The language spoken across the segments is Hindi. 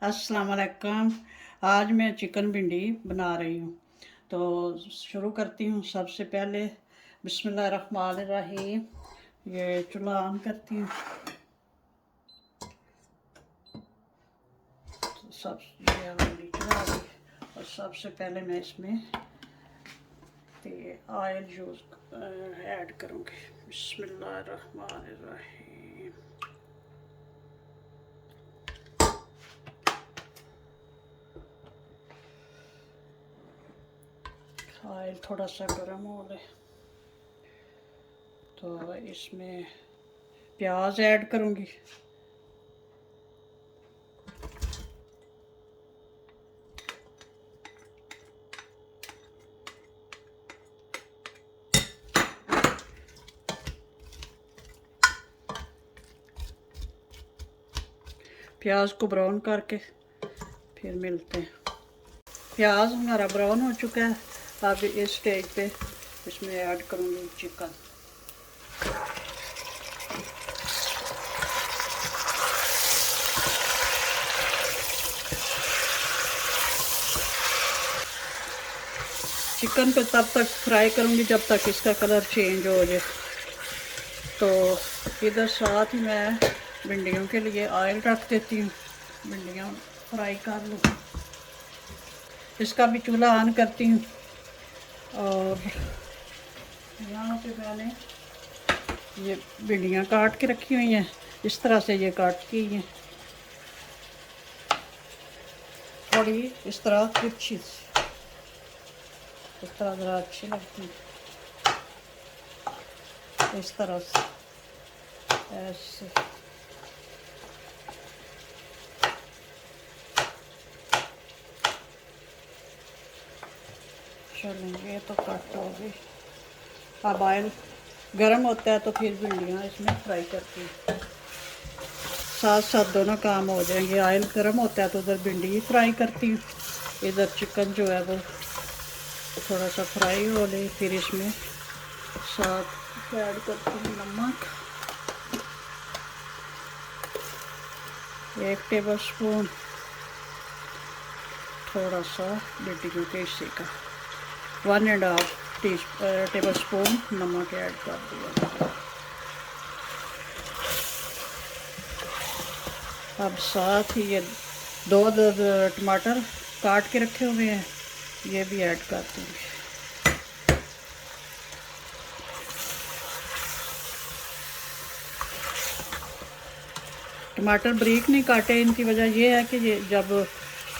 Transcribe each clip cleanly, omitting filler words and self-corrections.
अस्सलाम वालेकुम। आज मैं चिकन भिंडी बना रही हूँ। तो शुरू करती हूँ। सबसे पहले बिस्मिल्लाहिर्रहमानिर्रहीम। ये चूल्हा ऑन करती हूँ। तो ये भिंडी चढ़ा दी और सबसे पहले मैं इसमें ऑयल ऐड करूँगी। बिस्मिल्लाहिर्रहमानिर्रहीम। ऑयल थोड़ा सा गर्म हो ले तो इसमें प्याज ऐड करूँगी। प्याज को ब्राउन करके फिर मिलते हैं। प्याज हमारा ब्राउन हो चुका है। अब इस स्टेज पे इसमें ऐड करूँगी चिकन। चिकन को तब तक फ्राई करूँगी जब तक इसका कलर चेंज हो जाए। तो इधर साथ ही मैं भिंडियों के लिए ऑयल रख देती हूँ। भिंडियाँ फ्राई कर लूँ। इसका भी चूल्हा ऑन करती हूँ। और यहाँ पे मैंने ये भिंडियाँ काट के रखी हुई हैं। इस तरह से ये काट की हैं, थोड़ी इस तरह तिरछी, इस तरह ज़रा अच्छी लगती है। इस तरह से ऐसे चलेंगे। तो कट हो गई। अब ऑयल गर्म होता है तो फिर भिंडियाँ इसमें फ्राई करती हूँ। साथ साथ दोनों काम हो जाएंगे। ऑयल गर्म होता है तो उधर भिंडी फ्राई करती हूँ, इधर चिकन जो है वो थोड़ा सा फ्राई हो ले। फिर इसमें साथ ऐड करती हूँ नमक, 1 टेबल स्पून, थोड़ा सा भिंडियों के हिस्से का 1.5 टेबल स्पून नमक ऐड कर दिया। अब साथ ही ये 2 टमाटर काट के रखे हुए हैं, ये भी ऐड कर दूँगी। टमाटर बारीक नहीं काटे, इनकी वजह ये है कि ये जब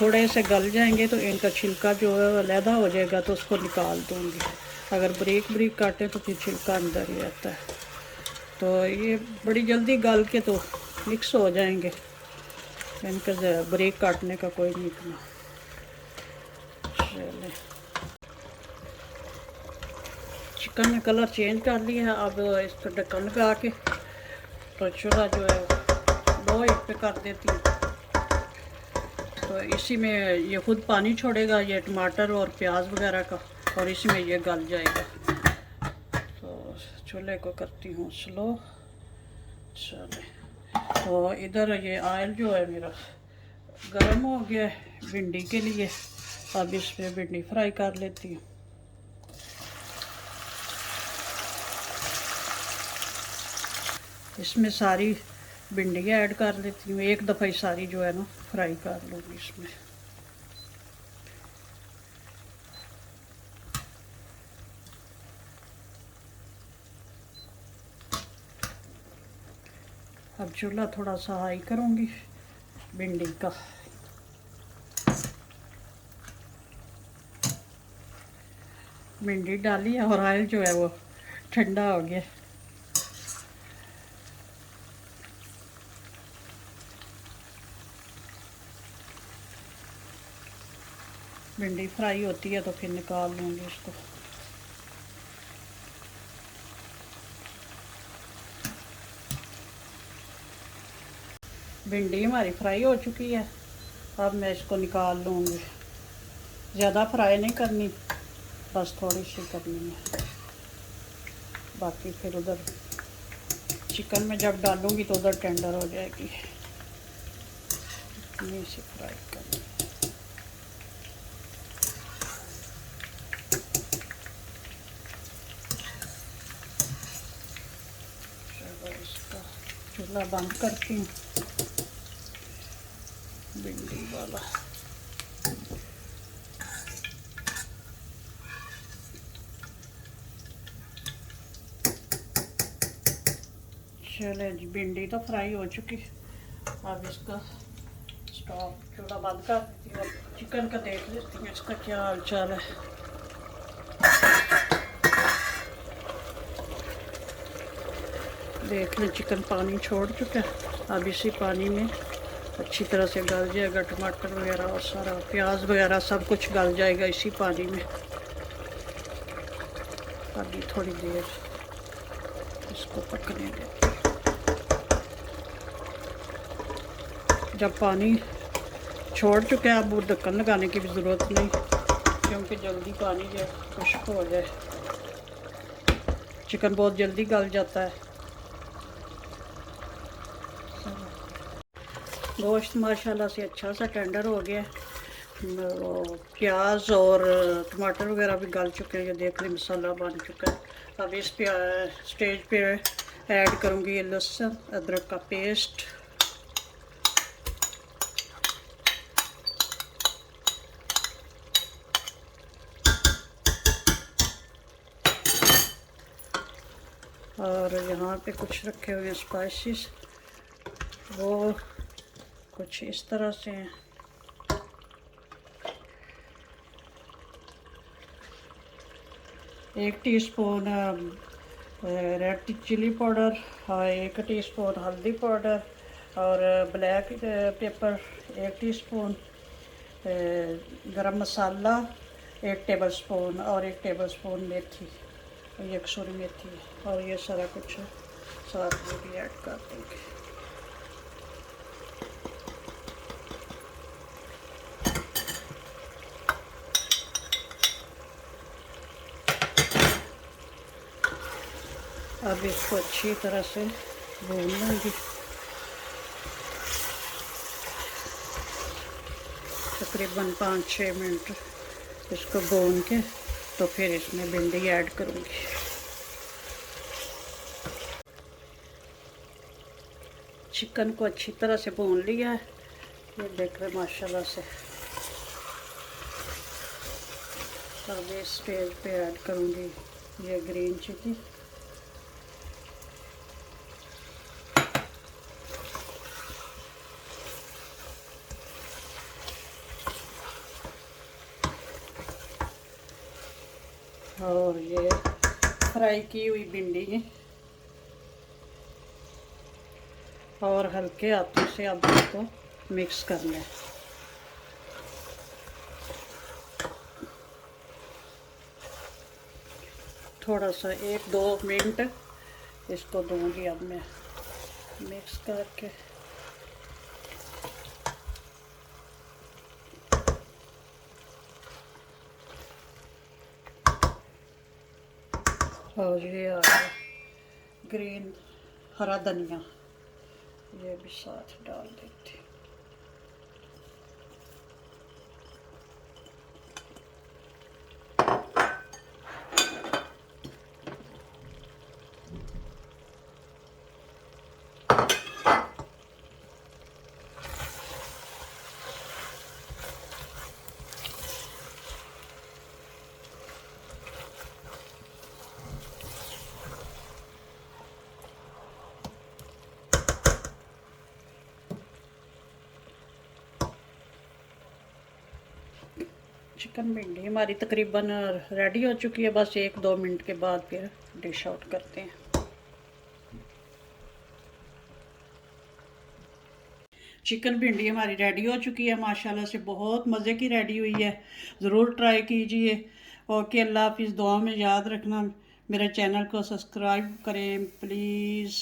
थोड़े से गल जाएंगे तो इनका छिलका जो है अलहदा हो जाएगा, तो उसको निकाल दूँगी। अगर बारीक बारीक काटे तो फिर छिलका अंदर ही रहता है। तो ये बड़ी जल्दी गल के तो मिक्स हो जाएंगे, इनका बारीक काटने का कोई नहीं करना। चले, चिकन ने कलर चेंज कर लिया है। अब इसको ढक्कन लगा के तो चूल्हा जो है लो हीट पे कर देती हूँ। तो इसी में ये खुद पानी छोड़ेगा, ये टमाटर और प्याज वगैरह का, और इसी में ये गल जाएगा। तो चूल्हे को करती हूँ स्लो। चले, तो इधर ये ऑयल जो है मेरा गर्म हो गया है भिंडी के लिए। अब इस पर भिंडी फ्राई कर लेती हूँ। इसमें सारी भिंडी ऐड कर लेती हूँ। एक दफ़ा ही सारी जो है ना फ्राई कर लूँगी इसमें। अब चूल्हा थोड़ा सा हाई करूँगी भिंडी का। भिंडी डाली है और ऑयल जो है वो ठंडा हो गया। भिंडी फ्राई होती है तो फिर निकाल लूँगी इसको। भिंडी हमारी फ्राई हो चुकी है। अब मैं इसको निकाल लूँगी। ज़्यादा फ्राई नहीं करनी, बस थोड़ी सी करनी है। बाकी फिर उधर चिकन में जब डालूँगी तो उधर टेंडर हो जाएगी। नहीं से फ्राई करना। चलो इसका चूल्हा बंद करती हूँ। भिंडी वाला चले जी, भिंडी तो फ्राई हो चुकी। अब इसका स्टोव चूल्हा बंद कर देती हूँ। चिकन का देख लेती हूँ इसका क्या हाल चाल है। देख लें, चिकन पानी छोड़ चुका है। अब इसी पानी में अच्छी तरह से गल जाएगा। टमाटर वगैरह और सारा प्याज वगैरह सब कुछ गल जाएगा इसी पानी में। अभी थोड़ी देर इसको पकने देते हैं। जब पानी छोड़ चुके हैं अब ढक्कन लगाने की भी ज़रूरत नहीं, क्योंकि जल्दी पानी जो खुश्क हो जाए। चिकन बहुत जल्दी गल जाता है। गोश्त माशाल्लाह से अच्छा सा टेंडर हो गया। प्याज और टमाटर वगैरह भी गल चुके हैं। ये देख लें, मसाला बन चुका है। अब इस पे स्टेज पे ऐड करूँगी ये लहसुन अदरक का पेस्ट। और यहाँ पे कुछ रखे हुए हैं स्पाइसेस, वो कुछ इस तरह से हैं। एक teaspoon red chilli powder, 1 teaspoon हल्दी पाउडर और black pepper 1 teaspoon, garam masala 1 tablespoon और 1 टेबलस्पून मेथी, ये कसूरी मेथी। और ये सारा कुछ साथ में भी ऐड कर देंगे। अब इसको अच्छी तरह से भून लूँगी, तकरीबन 5-6 मिनट इसको भून के, तो फिर इसमें भिंडी ऐड करूँगी। चिकन को अच्छी तरह से भून लिया है, ये देख रहे माशाल्लाह से। अब इस स्टेज पे ऐड करूँगी ये ग्रीन चिली। और ये फ्राई की हुई भिंडी और हल्के हाथों से अब इसको मिक्स कर लें। थोड़ा सा 1-2 मिनट इसको दूंगी अब मैं मिक्स करके। और ये आ गया ग्रीन हरा धनिया, ये भी साथ डाल देते। चिकन भिंडी हमारी तकरीबन रेडी हो चुकी है। बस 1-2 मिनट के बाद फिर डिश आउट करते हैं। चिकन भिंडी हमारी रेडी हो चुकी है, माशाल्लाह से बहुत मज़े की रेडी हुई है। ज़रूर ट्राई कीजिए। ओके, अल्लाह हाफिज़। दुआ में याद रखना, मेरे चैनल को सब्सक्राइब करें प्लीज़।